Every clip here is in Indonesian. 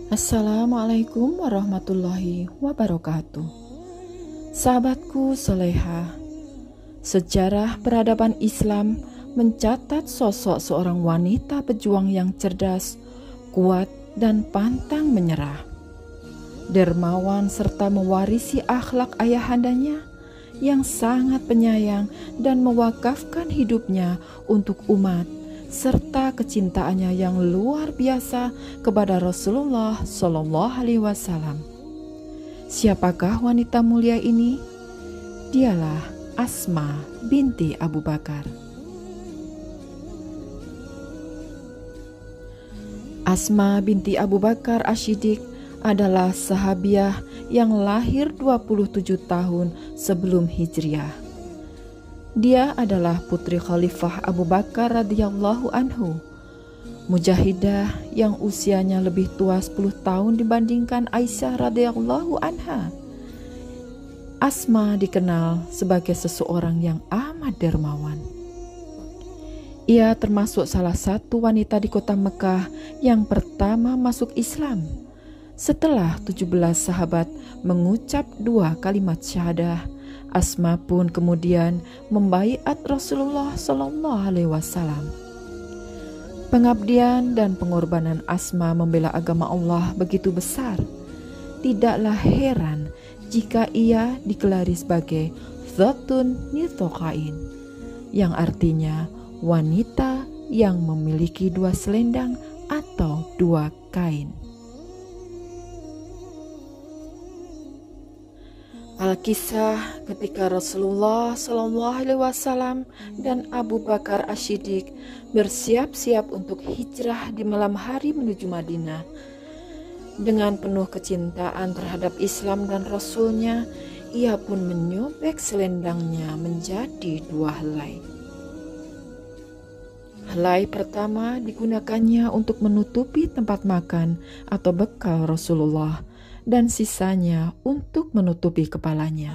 Assalamualaikum warahmatullahi wabarakatuh. Sahabatku soleha, sejarah peradaban Islam mencatat sosok seorang wanita pejuang yang cerdas, kuat, dan pantang menyerah. Dermawan serta mewarisi akhlak ayahandanya yang sangat penyayang dan mewakafkan hidupnya untuk umat, serta kecintaannya yang luar biasa kepada Rasulullah Shallallahu Alaihi Wasallam. Siapakah wanita mulia ini? Dialah Asma binti Abu Bakar. Asma binti Abu Bakar Asy-Siddiq adalah sahabiah yang lahir 27 tahun sebelum Hijriah. Dia adalah putri Khalifah Abu Bakar radhiyallahu anhu, mujahidah yang usianya lebih tua 10 tahun dibandingkan Aisyah radhiyallahu anha. Asma dikenal sebagai seseorang yang amat dermawan. Ia termasuk salah satu wanita di kota Mekah yang pertama masuk Islam. Setelah 17 sahabat mengucap 2 kalimat syahadah, Asma pun kemudian membaiat Rasulullah Shallallahu Alaihi Wasallam. Pengabdian dan pengorbanan Asma membela agama Allah begitu besar. Tidaklah heran jika ia digelari sebagai Dzatun Nitaqain, yang artinya wanita yang memiliki 2 selendang atau 2 kain. Alkisah ketika Rasulullah Shallallahu Alaihi Wasallam dan Abu Bakar Asy-Siddiq bersiap-siap untuk hijrah di malam hari menuju Madinah. Dengan penuh kecintaan terhadap Islam dan Rasulnya, ia pun menyobek selendangnya menjadi 2 helai. Helai pertama digunakannya untuk menutupi tempat makan atau bekal Rasulullah, dan sisanya untuk menutupi kepalanya.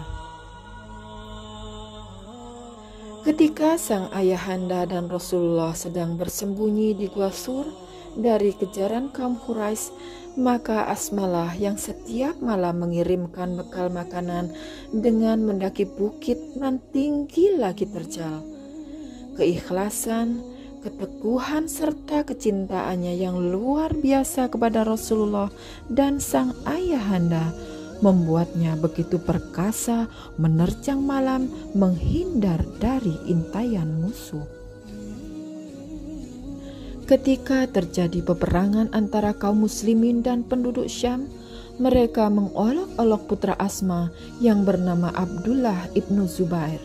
Ketika sang ayahanda dan Rasulullah sedang bersembunyi di Gua Sur dari kejaran kaum Quraisy, maka Asmalah yang setiap malam mengirimkan bekal makanan dengan mendaki bukit nan tinggi lagi terjal. Keikhlasan, keteguhan serta kecintaannya yang luar biasa kepada Rasulullah dan sang ayahanda membuatnya begitu perkasa menerjang malam menghindar dari intaian musuh. Ketika terjadi peperangan antara kaum muslimin dan penduduk Syam, mereka mengolok-olok putra Asma yang bernama Abdullah ibnu Zubair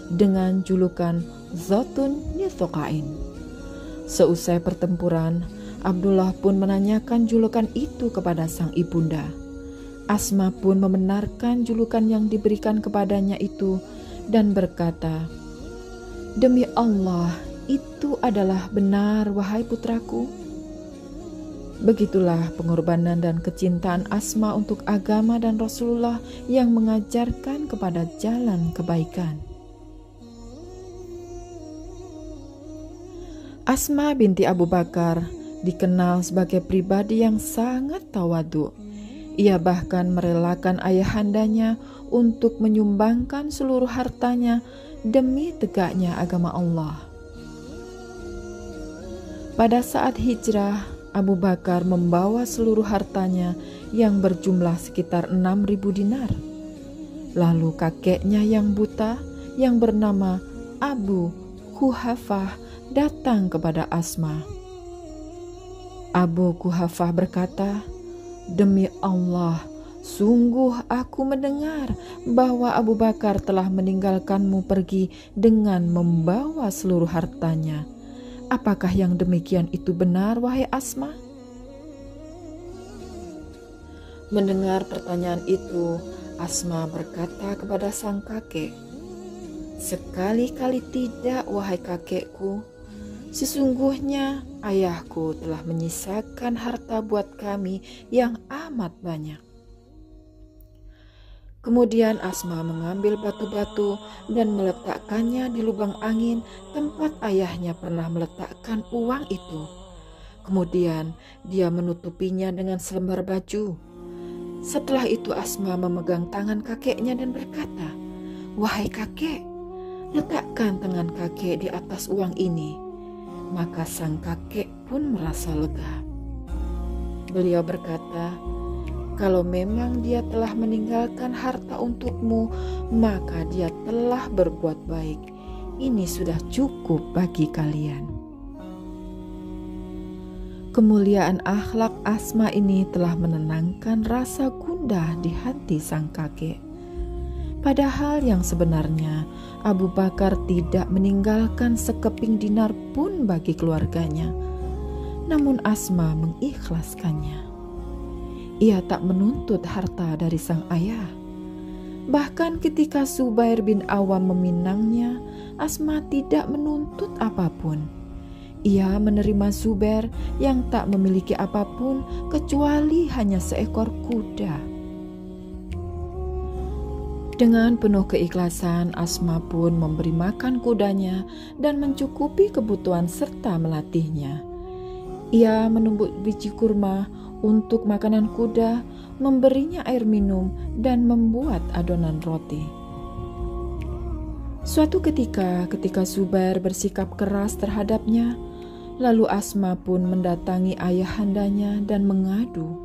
dengan julukan Dzatun Nitaqain. Seusai pertempuran, Abdullah pun menanyakan julukan itu kepada sang ibunda. Asma pun membenarkan julukan yang diberikan kepadanya itu dan berkata, "Demi Allah, itu adalah benar, wahai putraku." Begitulah pengorbanan dan kecintaan Asma untuk agama dan Rasulullah yang mengajarkan kepada jalan kebaikan. Asma binti Abu Bakar dikenal sebagai pribadi yang sangat tawadhu. Ia bahkan merelakan ayahandanya untuk menyumbangkan seluruh hartanya demi tegaknya agama Allah. Pada saat hijrah, Abu Bakar membawa seluruh hartanya yang berjumlah sekitar 6.000 dinar. Lalu kakeknya yang buta yang bernama Abu Quhafah datang kepada Asma. Abu Quhafah berkata, "Demi Allah, sungguh aku mendengar bahwa Abu Bakar telah meninggalkanmu pergi dengan membawa seluruh hartanya. Apakah yang demikian itu benar, wahai Asma?" Mendengar pertanyaan itu, Asma berkata kepada sang kakek, "Sekali-kali tidak, wahai kakekku. Sesungguhnya ayahku telah menyisakan harta buat kami yang amat banyak." Kemudian Asma mengambil batu-batu dan meletakkannya di lubang angin tempat ayahnya pernah meletakkan uang itu. Kemudian dia menutupinya dengan selembar baju. Setelah itu Asma memegang tangan kakeknya dan berkata, "Wahai kakek, letakkan tangan kakek di atas uang ini." Maka sang kakek pun merasa lega. Beliau berkata, "Kalau memang dia telah meninggalkan harta untukmu, maka dia telah berbuat baik. Ini sudah cukup bagi kalian." Kemuliaan akhlak Asma ini telah menenangkan rasa gundah di hati sang kakek. Padahal yang sebenarnya Abu Bakar tidak meninggalkan sekeping dinar pun bagi keluarganya. Namun Asma mengikhlaskannya. Ia tak menuntut harta dari sang ayah. Bahkan ketika Zubair bin Awam meminangnya, Asma tidak menuntut apapun. Ia menerima Zubair yang tak memiliki apapun kecuali hanya seekor kuda. Dengan penuh keikhlasan, Asma pun memberi makan kudanya dan mencukupi kebutuhan serta melatihnya. Ia menumbuk biji kurma untuk makanan kuda, memberinya air minum, dan membuat adonan roti. Suatu ketika Zubair bersikap keras terhadapnya, lalu Asma pun mendatangi ayahandanya dan mengadu.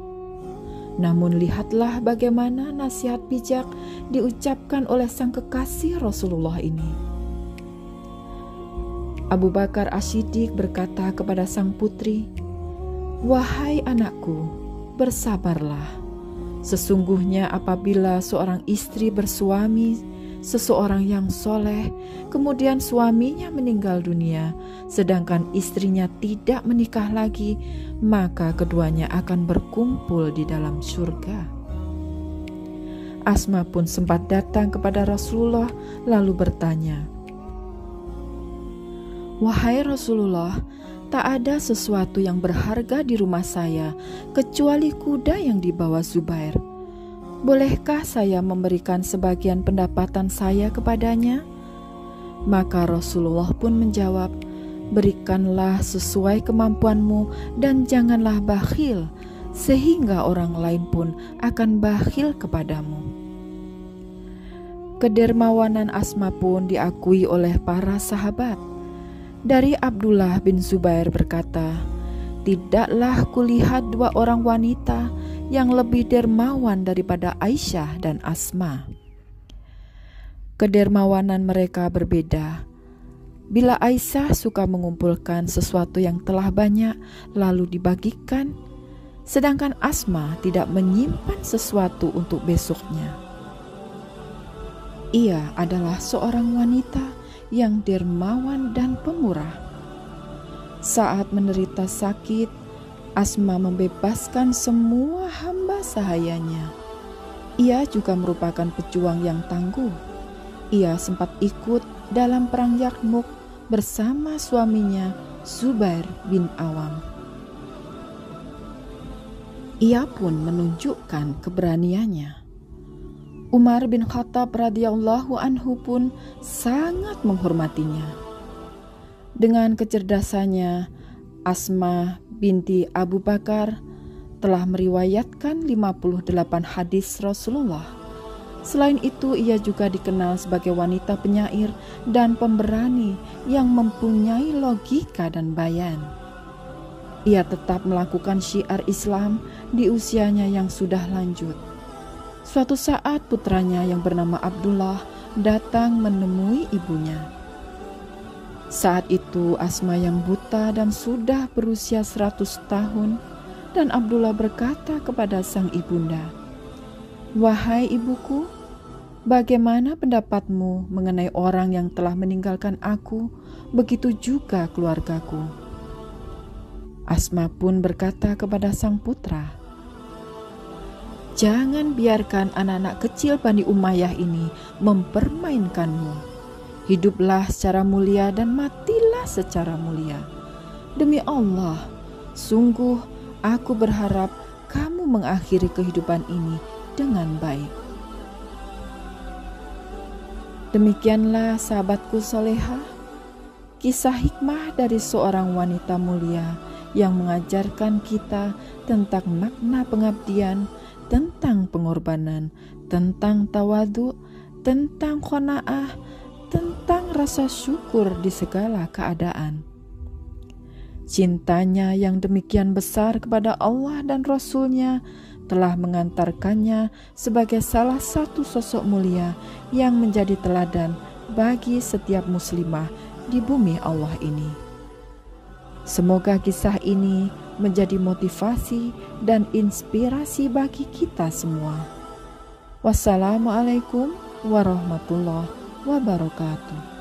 Namun lihatlah bagaimana nasihat bijak diucapkan oleh sang kekasih Rasulullah ini. Abu Bakar As-Siddiq berkata kepada sang putri, "Wahai anakku, bersabarlah. Sesungguhnya apabila seorang istri bersuami seseorang yang soleh, kemudian suaminya meninggal dunia, sedangkan istrinya tidak menikah lagi, maka keduanya akan berkumpul di dalam surga." Asma pun sempat datang kepada Rasulullah lalu bertanya, "Wahai Rasulullah, tak ada sesuatu yang berharga di rumah saya kecuali kuda yang dibawa Zubair. Bolehkah saya memberikan sebagian pendapatan saya kepadanya?" Maka Rasulullah pun menjawab, "Berikanlah sesuai kemampuanmu dan janganlah bakhil, sehingga orang lain pun akan bakhil kepadamu." Kedermawanan Asma pun diakui oleh para sahabat. Dari Abdullah bin Zubair berkata, "Tidaklah kulihat dua orang wanita yang lebih dermawan daripada Aisyah dan Asma." Kedermawanan mereka berbeda. Bila Aisyah suka mengumpulkan sesuatu yang telah banyak lalu dibagikan, sedangkan Asma tidak menyimpan sesuatu untuk besoknya. Ia adalah seorang wanita yang dermawan dan pemurah. Saat menderita sakit, Asma membebaskan semua hamba sahayanya. Ia juga merupakan pejuang yang tangguh. Ia sempat ikut dalam perang Yarmuk bersama suaminya Zubair bin Awam. Ia pun menunjukkan keberaniannya. Umar bin Khattab radhiyallahu anhu pun sangat menghormatinya. Dengan kecerdasannya, Asma binti Abu Bakar telah meriwayatkan 58 hadis Rasulullah. Selain itu, ia juga dikenal sebagai wanita penyair dan pemberani yang mempunyai logika dan bayan. Ia tetap melakukan syiar Islam di usianya yang sudah lanjut. Suatu saat putranya yang bernama Abdullah datang menemui ibunya. Saat itu Asma yang buta dan sudah berusia 100 tahun, dan Abdullah berkata kepada sang ibunda, "Wahai ibuku, bagaimana pendapatmu mengenai orang yang telah meninggalkan aku, begitu juga keluargaku?" Asma pun berkata kepada sang putra, Jangan biarkan anak-anak kecil Bani Umayyah ini mempermainkanmu. Hiduplah secara mulia dan matilah secara mulia. Demi Allah, sungguh aku berharap kamu mengakhiri kehidupan ini dengan baik. Demikianlah sahabatku soleha, kisah hikmah dari seorang wanita mulia yang mengajarkan kita tentang makna pengabdian, tentang pengorbanan, tentang tawadhu, tentang qanaah, tentang rasa syukur di segala keadaan. Cintanya yang demikian besar kepada Allah dan Rasul-Nya telah mengantarkannya sebagai salah satu sosok mulia yang menjadi teladan bagi setiap muslimah di bumi Allah ini. Semoga kisah ini menjadi motivasi dan inspirasi bagi kita semua. Wassalamualaikum warahmatullahi wabarakatuh.